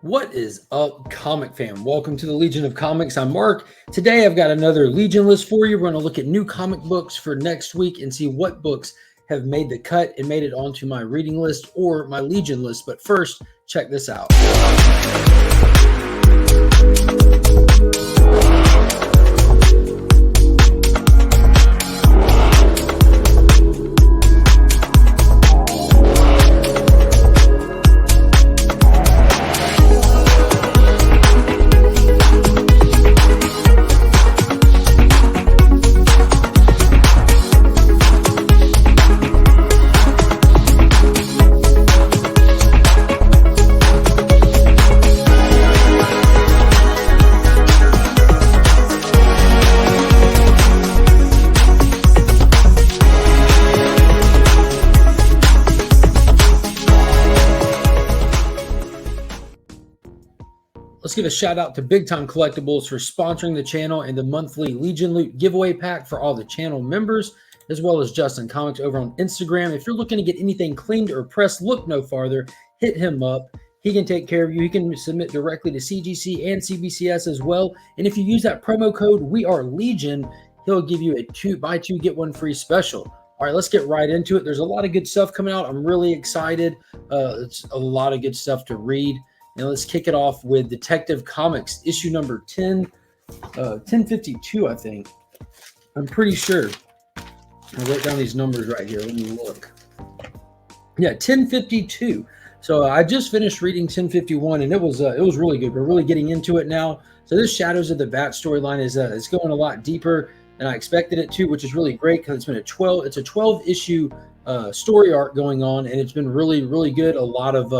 What is up, comic fam? Welcome to the Legion of Comics. I'm Mark. Today I've got another Legion list for you. We're going to look at new comic books for next week and see what books have made the cut and made it onto my reading list or my Legion list. But first, check this out. Let's give a shout out to Big Time Collectibles for sponsoring the channel and the monthly Legion Loot giveaway pack for all the channel members, as well as Justin Comics over on Instagram. If you're looking to get anything cleaned or pressed, look no farther. Hit him up. He can take care of you. He can submit directly to CGC and CBCS as well. And if you use that promo code We Are Legion, he'll give you a buy two get one free special. All right, let's get right into it. There's a lot of good stuff coming out. I'm really excited. It's a lot of good stuff to read. And let's kick it off with Detective Comics, issue number 1052, I think. I'm pretty sure. I wrote down these numbers right here. Let me look. Yeah, 1052. So I just finished reading 1051, and it was really good. We're really getting into it now. So this Shadows of the Bat storyline is going a lot deeper than I expected it to, which is really great because it's been a 12 issue story arc going on, and it's been really, really good. A lot of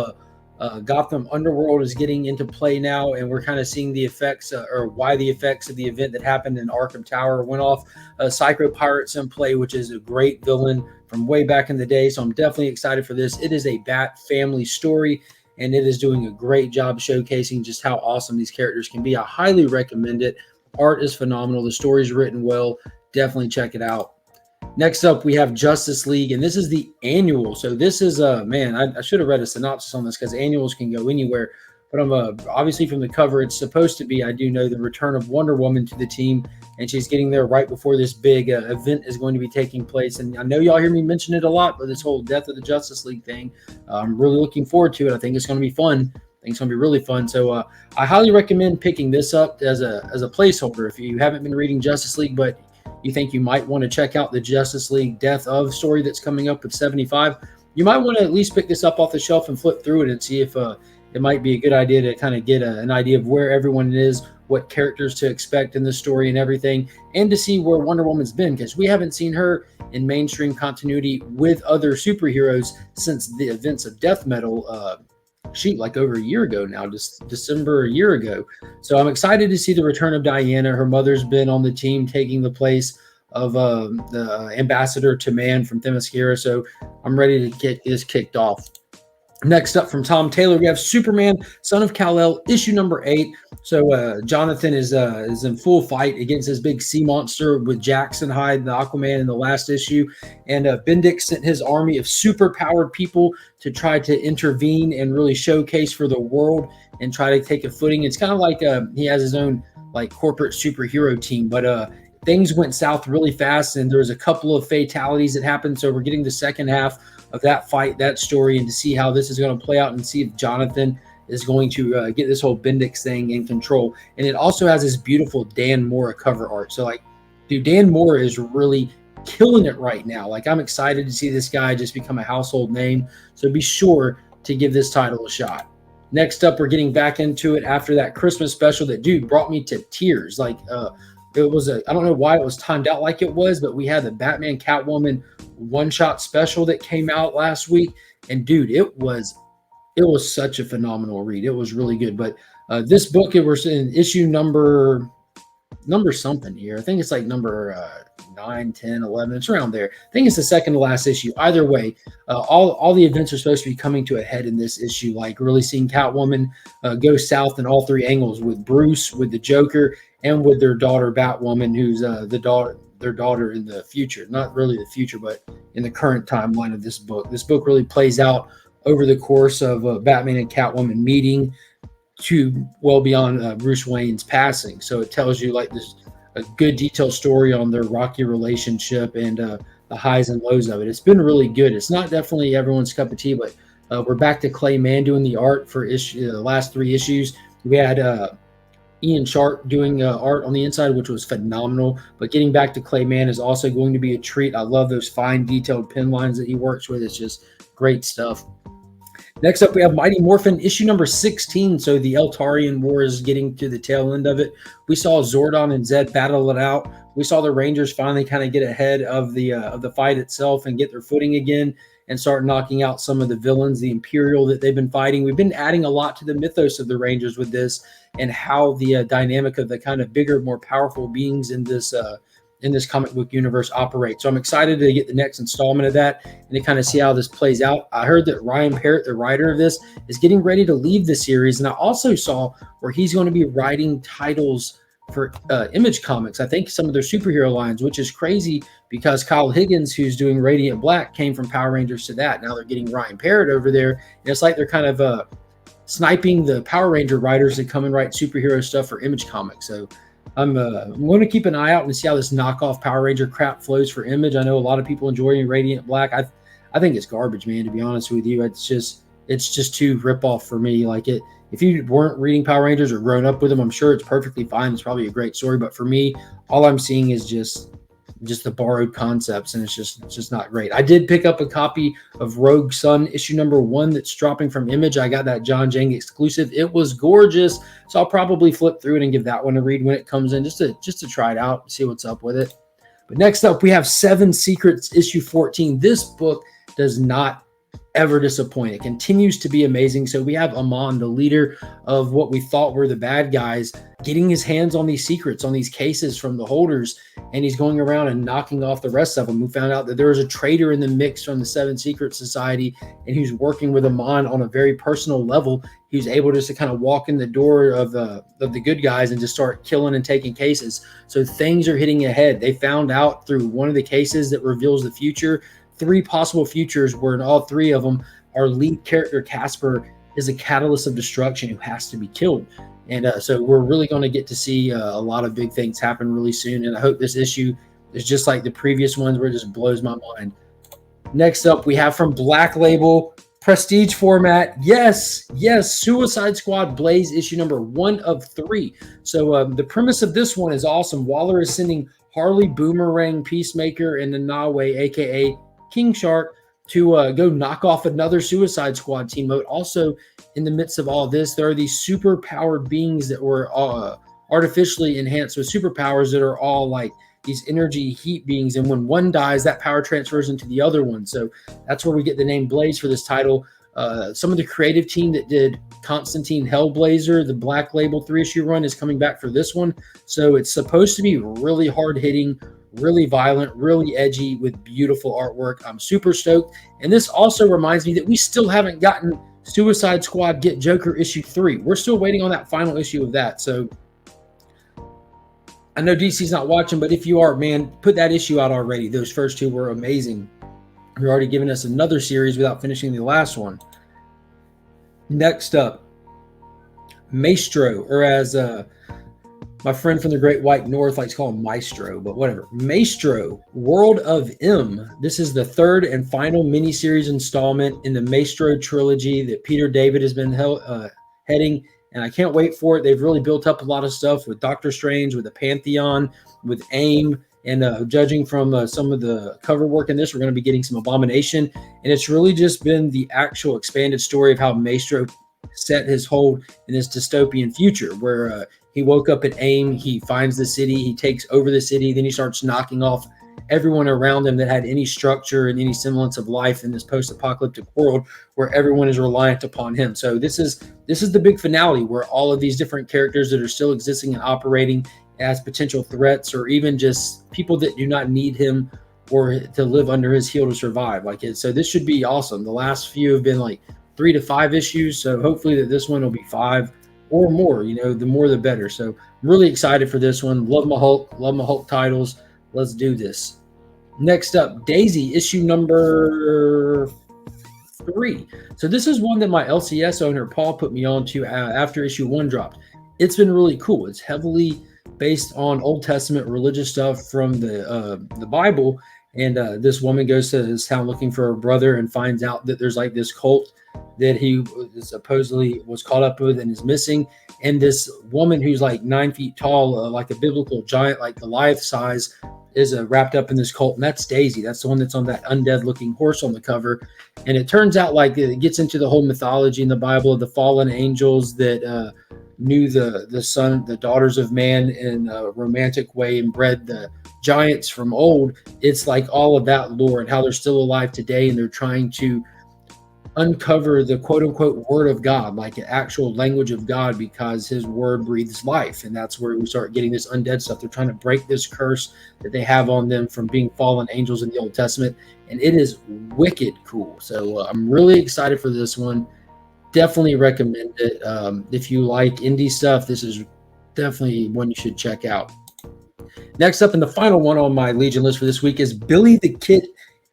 Gotham Underworld is getting into play now, and we're kind of seeing the effects or why the effects of the event that happened in Arkham Tower went off. Psycho Pirate's in play, which is a great villain from way back in the day, so I'm definitely excited for this. It is a Bat family story, and it is doing a great job showcasing just how awesome these characters can be. I highly recommend it. Art is phenomenal. The story's written well. Definitely check it out. Next up, we have Justice League, and this is the annual. So this is man, I should have read a synopsis on this because annuals can go anywhere. But I'm obviously from the cover, it's supposed to be, I do know, the return of Wonder Woman to the team, and she's getting there right before this big event is going to be taking place. And I know y'all hear me mention it a lot, but this whole Death of the Justice League thing, I'm really looking forward to it. I think it's going to be fun. I think it's going to be really fun. So I highly recommend picking this up as a placeholder if you haven't been reading Justice League, but you think you might want to check out the Justice League Death of story that's coming up with 75, you might want to at least pick this up off the shelf and flip through it and see if it might be a good idea to kind of get an idea of where everyone is, what characters to expect in the story and everything, and to see where Wonder Woman's been, because we haven't seen her in mainstream continuity with other superheroes since the events of Death Metal like over a year ago now, just December a year ago. So I'm excited to see the return of Diana. Her mother's been on the team taking the place of the ambassador to man from Themyscira. So I'm ready to get this kicked off. Next up from Tom Taylor, we have Superman, Son of Kal-El, issue number 8. So Jonathan is in full fight against this big sea monster with Jackson Hyde, the Aquaman, in the last issue. And Bendix sent his army of super-powered people to try to intervene and really showcase for the world and try to take a footing. It's kind of like he has his own like corporate superhero team, but things went south really fast, and there was a couple of fatalities that happened. So we're getting the second half of that fight, that story, and to see how this is going to play out and see if Jonathan is going to get this whole Bendix thing in control. And it also has this beautiful Dan Mora cover art. So like, dude, Dan Mora is really killing it right now. Like, I'm excited to see this guy just become a household name. So be sure to give this title a shot. Next up, we're getting back into it after that Christmas special that, dude, brought me to tears. Like, it was I don't know why it was timed out like it was, but we had the Batman Catwoman one-shot special that came out last week, and dude, it was such a phenomenal read. It was really good. But this book, it was in issue number something here. I think it's like number 9, 10, 11. It's around there. I think it's the second to last issue. Either way, all the events are supposed to be coming to a head in this issue, like really seeing Catwoman go south in all three angles, with Bruce, with the Joker, and with their daughter Batwoman, who's their daughter in the future. Not really the future, but in the current timeline of this book. This book really plays out over the course of Batman and Catwoman meeting. to well beyond Bruce Wayne's passing. So it tells you like this a good detailed story on their rocky relationship and the highs and lows of it. It's been really good. It's not definitely everyone's cup of tea, but we're back to Clay Mann doing the art for the last 3 issues. We had Ian Sharp doing art on the inside, which was phenomenal. But getting back to Clay Mann is also going to be a treat. I love those fine, detailed pen lines that he works with. It's just great stuff. Next up, we have Mighty Morphin, issue number 16. So the Eltarian War is getting to the tail end of it. We saw Zordon and Zed battle it out. We saw the Rangers finally kind of get ahead of the fight itself and get their footing again and start knocking out some of the villains, the Imperial that they've been fighting. We've been adding a lot to the mythos of the Rangers with this and how the dynamic of the kind of bigger, more powerful beings in this comic book universe operate. So I'm excited to get the next installment of that and to kind of see how this plays out. I heard that Ryan Parrott, the writer of this, is getting ready to leave the series. And I also saw where he's going to be writing titles for Image Comics. I think some of their superhero lines, which is crazy because Kyle Higgins, who's doing Radiant Black, came from Power Rangers to that. Now they're getting Ryan Parrott over there. And it's like they're kind of sniping the Power Ranger writers that come and write superhero stuff for Image Comics. So I'm going to keep an eye out and see how this knockoff Power Ranger crap flows for Image. I know a lot of people enjoy Radiant Black. I think it's garbage, man, to be honest with you. It's just too rip-off for me. Like it, if you weren't reading Power Rangers or grown up with them, I'm sure it's perfectly fine. It's probably a great story. But for me, all I'm seeing is just the borrowed concepts, and it's just not great. I did pick up a copy of Rogue Sun issue number 1 that's dropping from Image. I got that John Jang exclusive. It was gorgeous, so I'll probably flip through it and give that one a read when it comes in, just to try it out, see what's up with it. But next up, we have 7 Secrets issue 14. This book does not ever disappoint. It continues to be amazing. So we have Eman, the leader of what we thought were the bad guys, getting his hands on these secrets, on these cases from the holders, and he's going around and knocking off the rest of them. We found out that there was a traitor in the mix from the 7 Secret Society, and he's working with Eman on a very personal level. He was able just to kind of walk in the door of the good guys and just start killing and taking cases. So things are hitting ahead. They found out through one of the cases that reveals the future, 3 possible futures where in all 3 of them, our lead character, Casper, is a catalyst of destruction who has to be killed. And so we're really going to get to see a lot of big things happen really soon. And I hope this issue is just like the previous ones where it just blows my mind. Next up, we have from Black Label, prestige format. Yes, Suicide Squad Blaze issue number 1 of 3. So the premise of this one is awesome. Waller is sending Harley, Boomerang, Peacemaker, and Nanawe, a.k.a. King Shark, to go knock off another Suicide Squad team. But also in the midst of all this, there are these super powered beings that were artificially enhanced with superpowers that are all like these energy heat beings. And when one dies, that power transfers into the other one. So that's where we get the name Blaze for this title. Some of the creative team that did Constantine Hellblazer, the Black Label 3-issue run, is coming back for this one. So it's supposed to be really hard-hitting, really violent, really edgy with beautiful artwork. I'm super stoked. And this also reminds me that we still haven't gotten Suicide Squad Get Joker issue 3. We're still waiting on that final issue of that. So I know DC's not watching, but if you are, man, put that issue out already. Those first 2 were amazing. You're already giving us another series without finishing the last one. Next up, Maestro, or as my friend from the Great White North likes to call him Maestro, but whatever. Maestro, World of M. This is the 3rd and final miniseries installment in the Maestro trilogy that Peter David has been heading, and I can't wait for it. They've really built up a lot of stuff with Doctor Strange, with the Pantheon, with AIM, and judging from some of the cover work in this, we're going to be getting some Abomination, and it's really just been the actual expanded story of how Maestro set his hold in this dystopian future where he woke up at AIM, he finds the city, he takes over the city, then he starts knocking off everyone around him that had any structure and any semblance of life in this post-apocalyptic world where everyone is reliant upon him. So this is the big finale where all of these different characters that are still existing and operating as potential threats, or even just people that do not need him or to live under his heel to survive. So this should be awesome. The last few have been like 3 to 5 issues, so hopefully that this one will be 5 or more. The more the better. So I'm really excited for this one. Love my Hulk titles. Let's do this. Next up, Daisy issue number 3. So this is one that my LCS owner, Paul, put me on to after issue 1 dropped. It's been really cool. It's heavily based on Old Testament religious stuff from the Bible. And this woman goes to this town looking for her brother and finds out that there's like this cult that he supposedly was caught up with and is missing. And this woman who's like 9 feet tall, like a biblical giant, like Goliath size, is wrapped up in this cult. And that's Daisy. That's the one that's on that undead looking horse on the cover. And it turns out like it gets into the whole mythology in the Bible of the fallen angels that knew the daughters of man in a romantic way and bred the giants from old. It's like all of that lore and how they're still alive today, and they're trying to uncover the quote unquote word of God, like the actual language of God, because his word breathes life. And that's where we start getting this undead stuff. They're trying to break this curse that they have on them from being fallen angels in the Old Testament. And it is wicked cool. So I'm really excited for this one. Definitely recommend it. If you like indie stuff, this is definitely one you should check out. Next up, and the final one on my Legion list for this week, is Billy the Kid,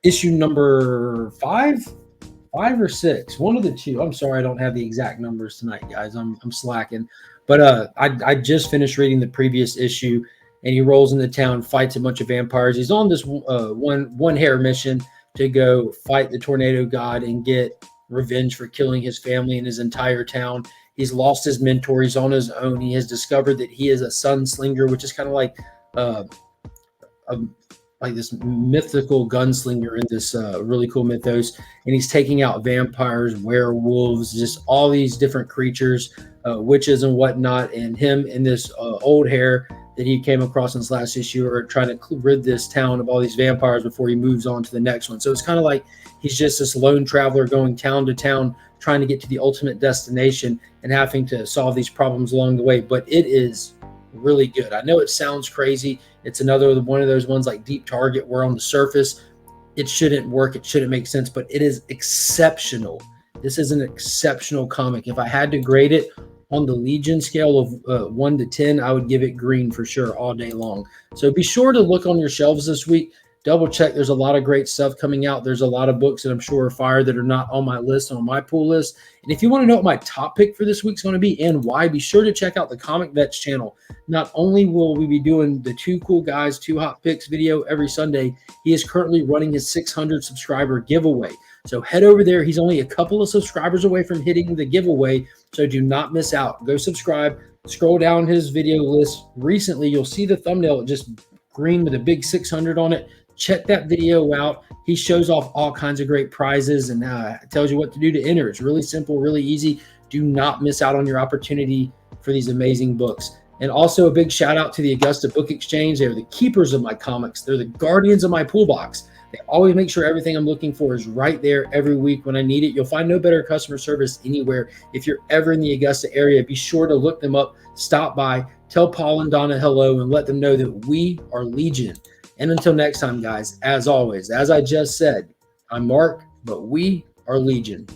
issue number 5 or 6, one of the two. I'm sorry, I don't have the exact numbers tonight, guys. I'm slacking. But I just finished reading the previous issue, and he rolls into town, fights a bunch of vampires. He's on this one hair mission to go fight the tornado god and get revenge for killing his family and his entire town. He's lost his mentor. He's on his own. He has discovered that he is a sunslinger, which is kind of like this mythical gunslinger in this really cool mythos. And he's taking out vampires, werewolves, just all these different creatures, witches and whatnot. And him and this old hair that he came across in this last issue are trying to rid this town of all these vampires before he moves on to the next one. So it's kind of like he's just this lone traveler going town to town, trying to get to the ultimate destination and having to solve these problems along the way. But it is really good. I know it sounds crazy. It's another one of those ones like Deep Target, where on the surface it shouldn't work, it shouldn't make sense, but it is exceptional. This is an exceptional comic. If I had to grade it on the Legion scale of 1 to 10, I would give it green for sure all day long. So be sure to look on your shelves this week. Double check. There's a lot of great stuff coming out. There's a lot of books that I'm sure are fire that are not on my list, on my pool list. And if you want to know what my top pick for this week's going to be and why, be sure to check out the Comic Vets channel. Not only will we be doing the Two Cool Guys, Two Hot Picks video every Sunday, he is currently running his 600 subscriber giveaway. So head over there. He's only a couple of subscribers away from hitting the giveaway, so do not miss out. Go subscribe. Scroll down his video list. Recently, you'll see the thumbnail just green with a big 600 on it. Check that video out. He shows off all kinds of great prizes and tells you what to do to enter. It's really simple, really easy. Do not miss out on your opportunity for these amazing books. And also a big shout out to the Augusta Book Exchange. They're the keepers of my comics. They're the guardians of my pool box. They always make sure everything I'm looking for is right there every week when I need it. You'll find no better customer service anywhere. If you're ever in the Augusta area, be sure to look them up, stop by, tell Paul and Donna hello, and let them know that we are Legion. And until next time, guys, as always, as I just said, I'm Mark, but we are Legion.